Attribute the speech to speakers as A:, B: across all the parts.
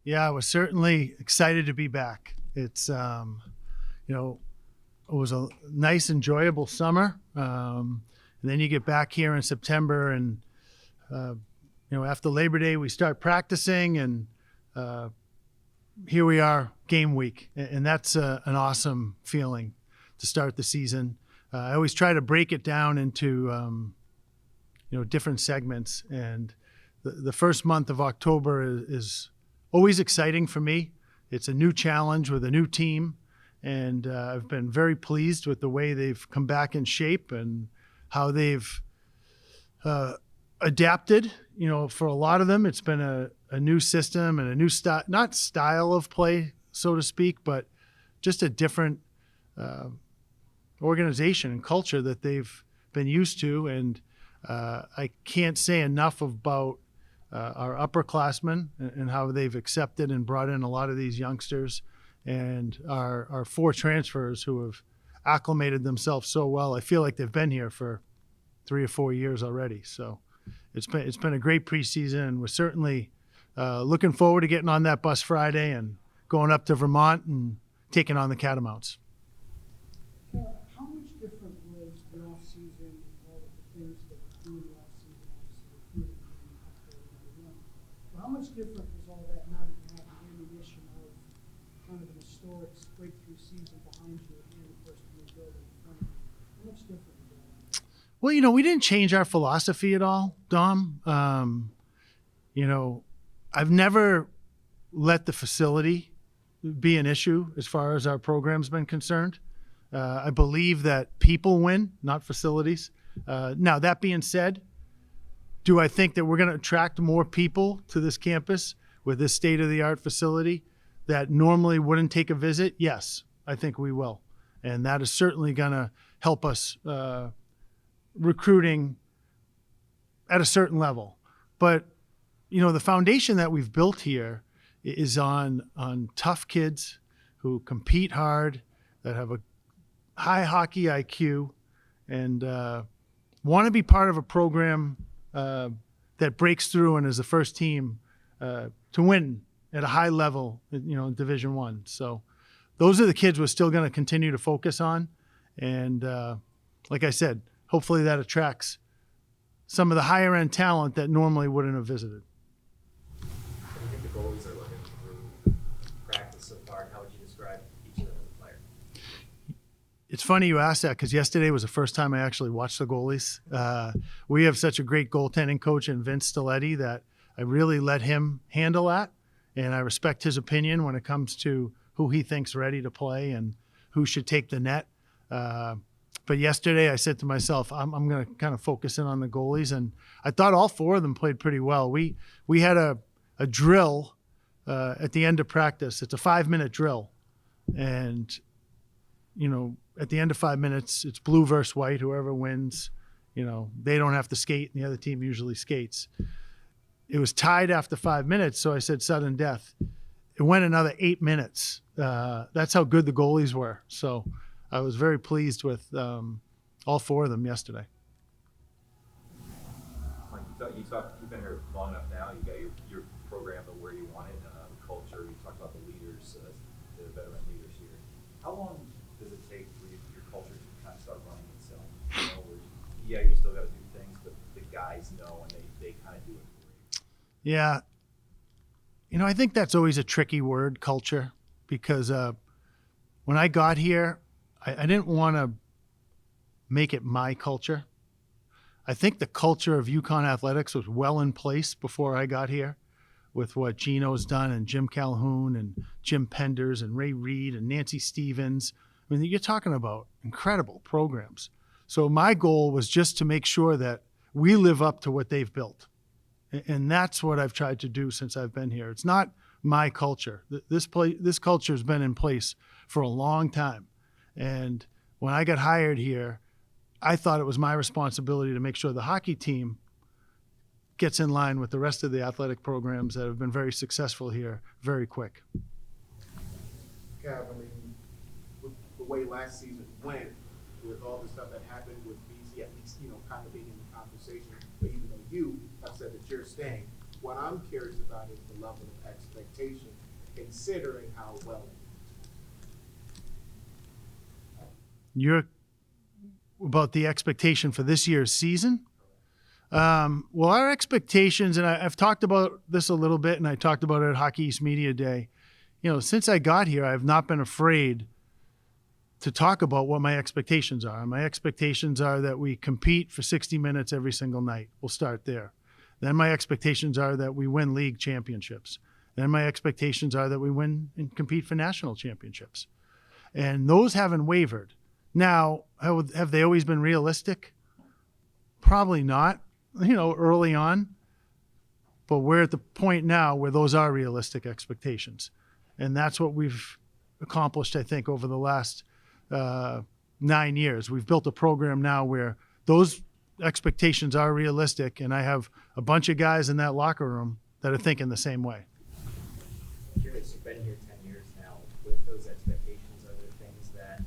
A: Yeah, I was certainly excited to be back. It's, it was a nice, enjoyable summer. And then you get back here in September and, after Labor Day, we start practicing and here we are game week. And that's an awesome feeling to start the season. I always try to break it down into, different segments. And the first month of October is always exciting for me. It's a new challenge with a new team. And I've been very pleased with the way they've come back in shape and how they've adapted. For a lot of them, it's been a new system and a new not style of play, so to speak, but just a different organization and culture that they've been used to. And I can't say enough about our upperclassmen and how they've accepted and brought in a lot of these youngsters, and our 4 transfers who have acclimated themselves so well. I feel like they've been here for 3 or 4 years already. So it's been a great preseason, and we're certainly looking forward to getting on that bus Friday and going up to Vermont and taking on the Catamounts.
B: How much different was the off-season and all of the things that we do in the off-season, obviously recruiting, but how much different was all that now that you have the ammunition of kind of an historic breakthrough season behind you and the first new building in front of you? How much different was that?
A: Well, we didn't change our philosophy at all, Dom. I've never let the facility be an issue as far as our program's been concerned. I believe that people win, not facilities. Now, that being said, do I think that we're going to attract more people to this campus with this state-of-the-art facility that normally wouldn't take a visit? Yes, I think we will. And that is certainly going to help us recruiting at a certain level. But, the foundation that we've built here is on tough kids who compete hard, that have a high hockey IQ, and want to be part of a program that breaks through and is the first team to win at a high level, in Division I. So those are the kids we're still going to continue to focus on. And like I said, hopefully that attracts some of the higher end talent that normally wouldn't have visited.
C: What do you think the goalies are looking through practice so far, and how would you describe each of them as a player?
A: It's funny you asked that, because yesterday was the first time I actually watched the goalies. We have such a great goaltending coach in Vince Stiletti that I really let him handle that, and I respect his opinion when it comes to who he thinks ready to play and who should take the net. But yesterday I said to myself, I'm going to kind of focus in on the goalies, and I thought all 4 of them played pretty well. We had a drill at the end of practice. It's a 5-minute drill, and at the end of 5 minutes, it's blue versus white. Whoever wins, they don't have to skate, and the other team usually skates. It was tied after 5 minutes, so I said sudden death. It went another 8 minutes. That's how good the goalies were. So I was very pleased with all 4 of them yesterday.
C: Mike, you've been here long enough now. You got your program to where you want it, the culture. You talked about the leaders, the veteran leaders here. How long does it take for your culture to kind of start running itself? You still got to do things, but the guys know and they kind of do it for you.
A: Yeah. I think that's always a tricky word, culture, because when I got here, I didn't want to make it my culture. I think the culture of UConn athletics was well in place before I got here, with what Gino's done and Jim Calhoun and Jim Penders and Ray Reed and Nancy Stevens. I mean, you're talking about incredible programs. So my goal was just to make sure that we live up to what they've built. And that's what I've tried to do since I've been here. It's not my culture. This culture has been in place for a long time. And when I got hired here, I thought it was my responsibility to make sure the hockey team gets in line with the rest of the athletic programs that have been very successful here very quick.
D: Cav, with the way last season went, with all the stuff that happened with BC, at least, kind of being in the conversation, but even though you have said that you're staying, What I'm curious about is the level of expectation, considering how well.
A: You're about the expectation for this year's season? Well, our expectations, and I've talked about this a little bit, and I talked about it at Hockey East Media Day. You know, since I got here, I've not been afraid to talk about what my expectations are. My expectations are that we compete for 60 minutes every single night. We'll start there. Then my expectations are that we win league championships. Then my expectations are that we win and compete for national championships. And those haven't wavered. Now, have they always been realistic? Probably not, early on. But we're at the point now where those are realistic expectations. And that's what we've accomplished, I think, over the last 9 years. We've built a program now where those expectations are realistic, and I have a bunch of guys in that locker room that are thinking the same way.
E: I'm curious, you've been here 10 years now. With those expectations, are there things that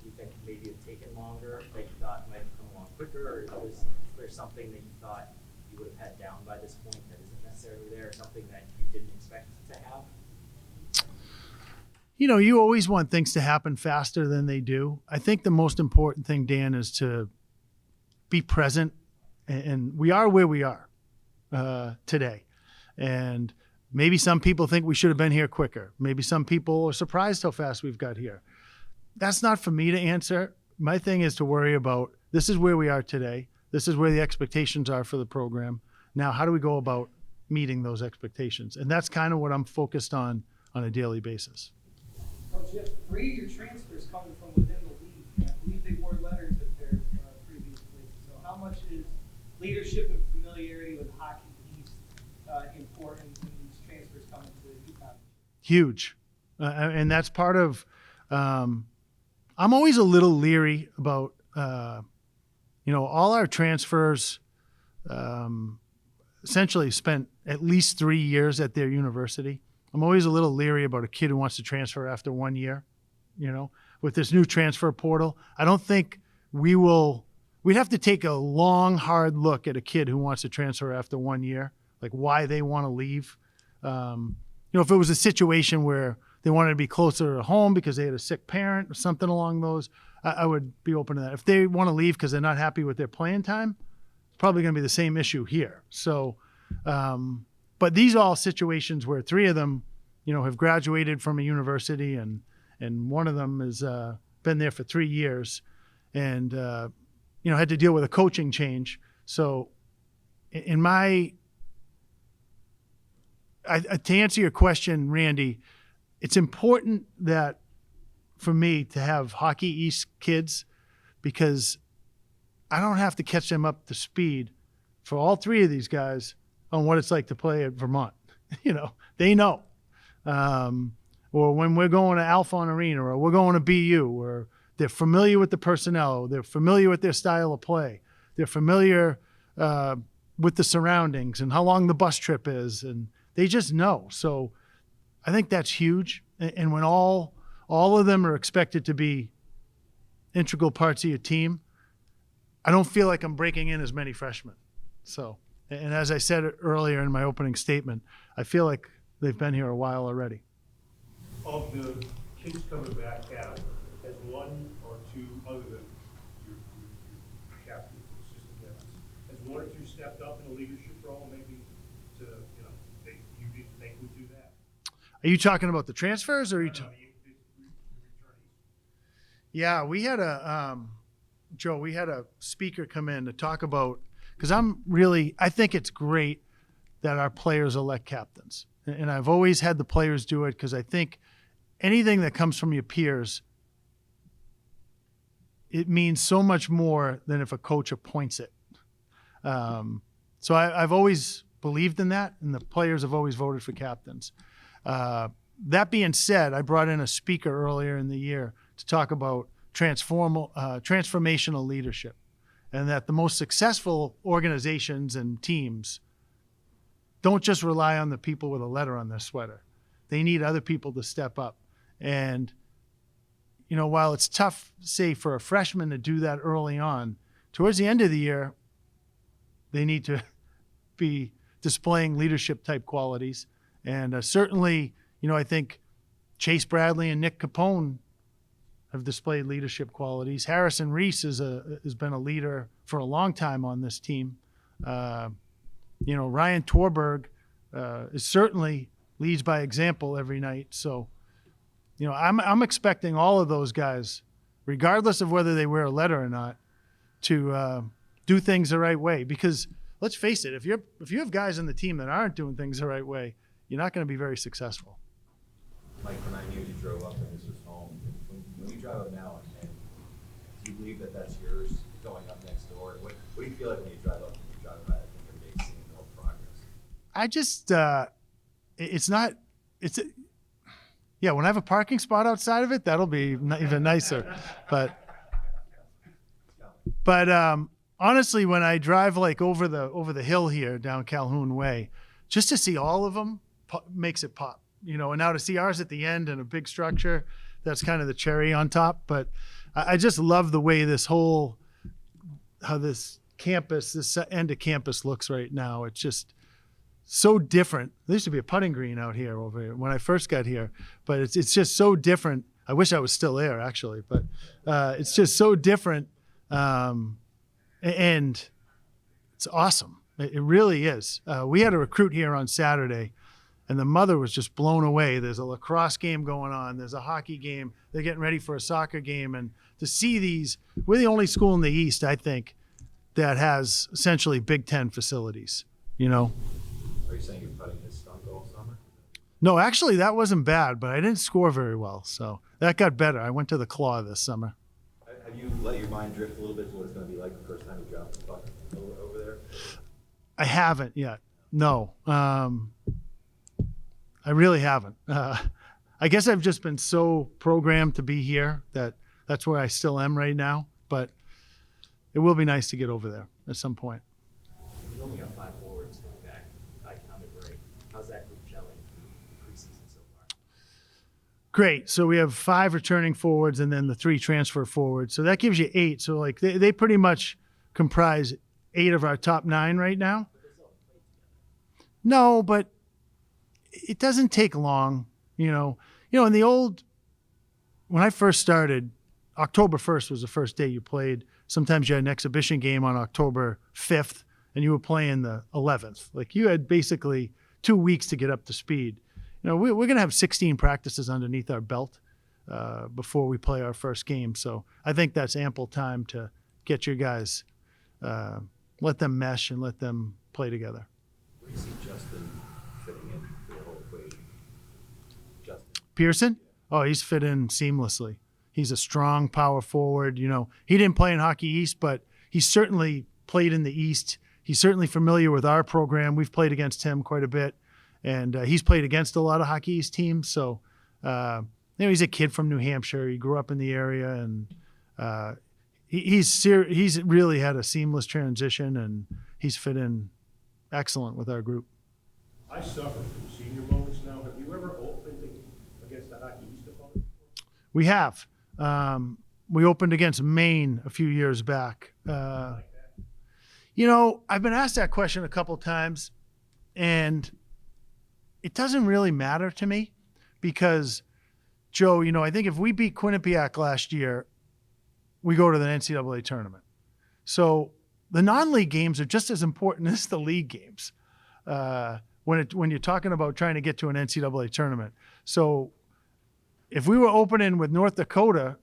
E: you think maybe have taken longer, that you thought might have come along quicker, or is there something that you thought you would have had down by this point that isn't necessarily there, or something that you didn't expect to have?
A: You always want things to happen faster than they do. I think the most important thing, Dan, is to be present, and we are where we are today. And maybe some people think we should have been here quicker. Maybe some people are surprised how fast we've got here. That's not for me to answer. My thing is to worry about, this is where we are today. This is where the expectations are for the program. Now, how do we go about meeting those expectations? And that's kind of what I'm focused on a daily basis.
B: Coach, you have 3 of your transfers coming from within the league. I believe they wore letters at their previous places. So how much is leadership and familiarity with Hockey East important in these transfers coming to UConn?
A: Huge. And that's part of, I'm always a little leery about, all our transfers essentially spent at least 3 years at their university. I'm always a little leery about a kid who wants to transfer after 1 year, with this new transfer portal. I don't think we'd have to take a long, hard look at a kid who wants to transfer after 1 year, like why they want to leave. If it was a situation where they wanted to be closer to home because they had a sick parent or something along those, I would be open to that. If they want to leave because they're not happy with their playing time, it's probably going to be the same issue here. So, but these are all situations where 3 of them, have graduated from a university, and one of them has been there for 3 years, and had to deal with a coaching change. So, to answer your question, Randy, it's important that for me to have Hockey East kids, because I don't have to catch them up to speed for all 3 of these guys on what it's like to play at Vermont. They know. Or when we're going to Alphon Arena, or we're going to BU, or they're familiar with the personnel, they're familiar with their style of play, they're familiar with the surroundings and how long the bus trip is, and they just know. So I think that's huge. And when all of them are expected to be integral parts of your team, I don't feel like I'm breaking in as many freshmen. So, and as I said earlier in my opening statement, I feel like they've been here a while already.
F: Of the kids coming back out, has one or two, other than your captain, assistant captains, has one or two stepped up in a leadership role, maybe to, you didn't think would do that?
A: Are you talking about the transfers, or are you?
F: The returnees.
A: Yeah, we had Joe, we had a speaker come in to talk about, because I think it's great that our players elect captains. And I've always had the players do it, because I think anything that comes from your peers, it means so much more than if a coach appoints it. So I've always believed in that, and the players have always voted for captains. That being said, I brought in a speaker earlier in the year to talk about transformational leadership, and that the most successful organizations and teams don't just rely on the people with a letter on their sweater. They need other people to step up. And, while it's tough, say, for a freshman to do that early on, towards the end of the year, they need to displaying leadership type qualities. And certainly, I think Chase Bradley and Nick Capone have displayed leadership qualities. Harrison Reese has been a leader for a long time on this team. Ryan Torberg is certainly leads by example every night. So, I'm expecting all of those guys, regardless of whether they wear a letter or not, to do things the right way. Because let's face it, if you have guys on the team that aren't doing things the right way, you're not going to be very successful.
C: Mike, when I knew you drove up and this was home, when you drive up now, and do you believe that that's yours going up next door? What do you feel like when you drive up and you drive by that thing every day, seeing no progress?
A: I just, when I have a parking spot outside of it, that'll be even nicer. But honestly, when I drive like over the hill here down Calhoun Way, just to see all of them makes it pop, and now to see ours at the end and a big structure, that's kind of the cherry on top. But I just love the way how this campus, this end of campus looks right now. It's just so different. There used to be a putting green out here over here when I first got here, but it's just so different. I wish I was still there actually, but it's just so different. And it's awesome. It really is. We had a recruit here on Saturday, and the mother was just blown away. There's a lacrosse game going on. There's a hockey game. They're getting ready for a soccer game. And to see these, we're the only school in the East, I think, that has essentially Big Ten facilities,
C: Are you saying you're putting this stunk all summer?
A: No, actually, that wasn't bad, but I didn't score very well. So that got better. I went to the Claw this summer.
C: Have you let your mind drift a little bit to what it's going to be like the first time you drop the puck over there?
A: I haven't yet. No. I really haven't. I guess I've just been so programmed to be here that's where I still am right now. But it will be nice to get over there at some point.
E: You only got 5 forwards coming back by counted break. How's that group gelling preseason so far?
A: Great. So we have 5 returning forwards and then the 3 transfer forwards. So that gives you 8. So like they pretty much comprise 8 of our top 9 right now. No, but it doesn't take long. In the old, when I first started, October 1st was the first day you played. Sometimes you had an exhibition game on October 5th and you were playing the 11th. Like you had basically 2 weeks to get up to speed. We're going to have 16 practices underneath our belt before we play our first game. So I think that's ample time to get your guys, let them mesh and let them play together.
C: Where do you see Justin fitting in the whole equation? Justin.
A: Pearson? Oh, he's fit in seamlessly. He's a strong power forward. He didn't play in Hockey East, but he certainly played in the East. He's certainly familiar with our program. We've played against him quite a bit, and he's played against a lot of Hockey East teams. So, he's a kid from New Hampshire. He grew up in the area, and he's really had a seamless transition, and he's fit in excellent with our group.
F: I suffer from senior moments now. Have you ever opened against the Hockey East opponent?
A: We have. We opened against Maine a few years back. I've been asked that question a couple times, and it doesn't really matter to me because, Joe, I think if we beat Quinnipiac last year, we go to the NCAA tournament. So the non-league games are just as important as the league games when you're talking about trying to get to an NCAA tournament. So if we were opening with North Dakota,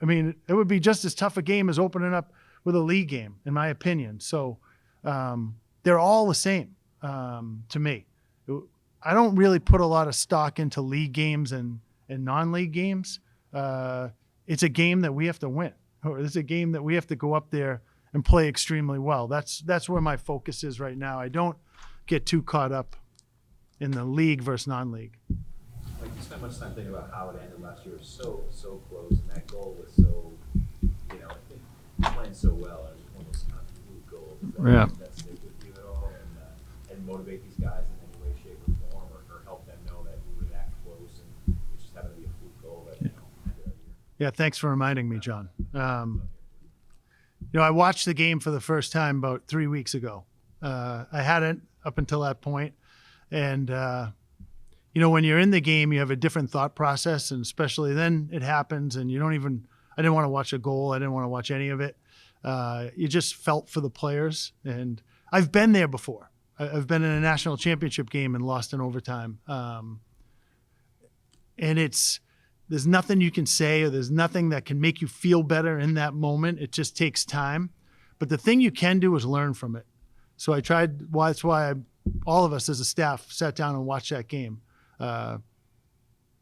A: it would be just as tough a game as opening up with a league game, in my opinion. So they're all the same to me. I don't really put a lot of stock into league games and non-league games. It's a game that we have to win, or it's a game that we have to go up there and play extremely well. That's where my focus is right now. I don't get too caught up in the league versus non-league.
C: Like you spent much time thinking about how it ended last year. So close, and that goal was so, playing so well. It was almost kind of a fluke goal.
A: Yeah.
C: Does that stick with you at all, and motivate these guys in any way, shape, or form, or help them know that we were that close and it just happened to be a fluke goal that ended our year.
A: Yeah, thanks for reminding me, John. I watched the game for the first time about 3 weeks ago. I up until that point. And, when you're in the game, you have a different thought process, and especially then it happens and I didn't want to watch a goal. I didn't want to watch any of it. You just felt for the players. And I've been there before. I've been in a national championship game and lost in overtime. And there's nothing you can say, or there's nothing that can make you feel better in that moment. It just takes time. But the thing you can do is learn from it. So that's why all of us as a staff sat down and watched that game to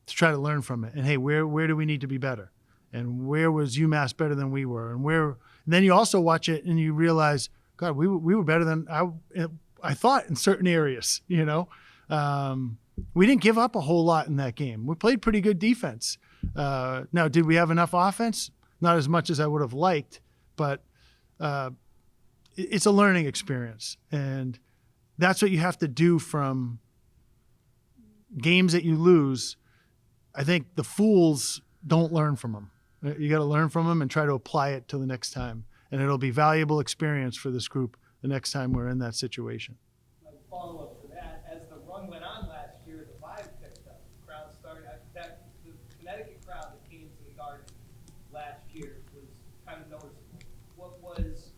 A: try to learn from it. And hey, where do we need to be better? And where was UMass better than we were? And then you also watch it and you realize, God, we were better than I thought in certain areas, We didn't give up a whole lot in that game. We played pretty good defense. Now, did we have enough offense? Not as much as I would have liked, but it's a learning experience. And that's what you have to do from games that you lose. I think the fools don't learn from them. You got to learn from them and try to apply it to the next time. And it'll be valuable experience for this group the next time we're in that situation.
G: My follow-up to that, as the run went on last year, the vibe picked up. The crowd started, the Connecticut crowd that came to the Garden last year was kind of noticeable. What was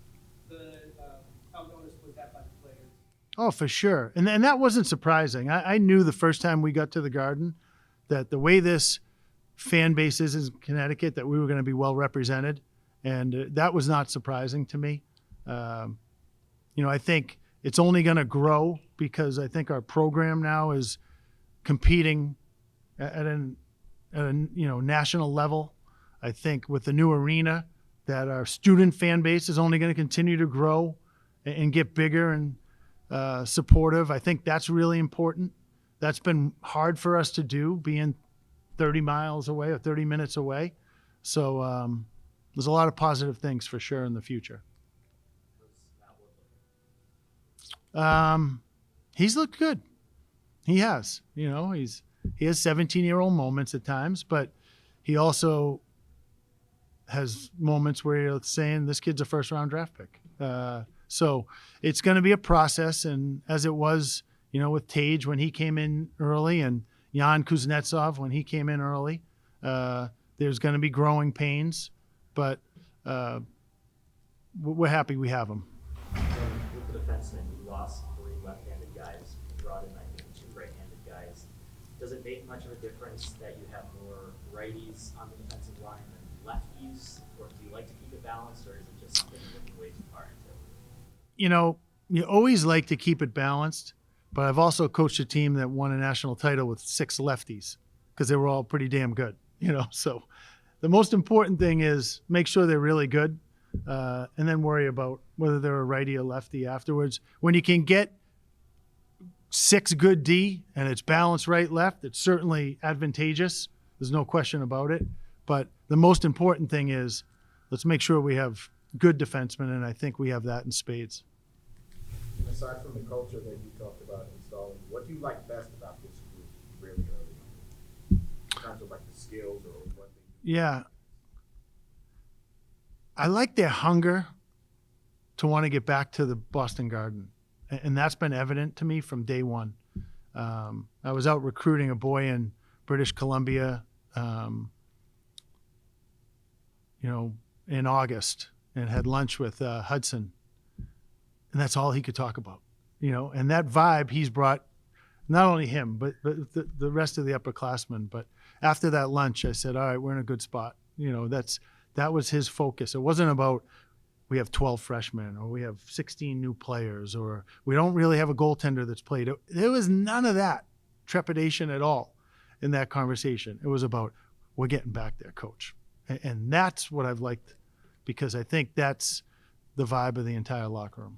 G: how noticeable was that by the players?
A: Oh, for sure. And that wasn't surprising. I knew the first time we got to the Garden that the way this fan base is in Connecticut, that we were going to be well represented. And that was not surprising to me. I think it's only going to grow because I think our program now is competing at a national level. I think with the new arena, that our student fan base is only going to continue to grow and get bigger and supportive. I think that's really important. That's been hard for us to do, being 30 miles away or 30 minutes away. So there's a lot of positive things for sure in the future. He's looked good. He has. He has 17-year-old moments at times, but he also has moments where you're saying this kid's a first-round draft pick. So it's going to be a process, and as it was, with Tage when he came in early and Jan Kuznetsov when he came in early, there's going to be growing pains, but we're happy we have him.
E: With the defenseman, you lost 3 left-handed guys, you brought in, I think, 2 right-handed guys. Does it make much of a difference that you have more righties on the defensive line than lefties, or do you like to keep it balanced, or is it just something you're looking way too far into?
A: You always like to keep it balanced, but I've also coached a team that won a national title with 6 lefties because they were all pretty damn good, So the most important thing is make sure they're really good, and then worry about whether they're a righty or lefty afterwards. When you can get 6 good D and it's balanced right, left, it's certainly advantageous. There's no question about it. But the most important thing is let's make sure we have good defensemen, and I think we have that in spades.
D: Aside from the culture that you talked about installing, what do you like best about this group really early on? In terms of like the skills or what they do?
A: Yeah. I like their hunger to want to get back to the Boston Garden. And that's been evident to me from day one. I was out recruiting a boy in British Columbia, in August, and had lunch with Hudson. And that's all he could talk about, and that vibe he's brought, not only him, but the rest of the upperclassmen. But after that lunch, I said, all right, we're in a good spot. That was his focus. It wasn't about we have 12 freshmen or we have 16 new players or we don't really have a goaltender that's played. There was none of that trepidation at all in that conversation. It was about we're getting back there, coach. And that's what I've liked, because I think that's the vibe of the entire locker room.